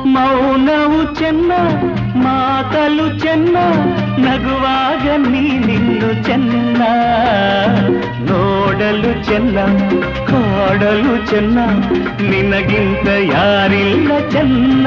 ಮೌನವು ಚೆನ್ನ ಮಾತಲು ಚೆನ್ನ ನಗುವಾಗ ನೀನಿನ್ನು ಚೆನ್ನ ನೋಡಲು ಚೆನ್ನ ಕಾಡಲು ಚೆನ್ನ ನಿನಗಿಂತ ಯಾರಿಲ್ಲ ಚೆನ್ನ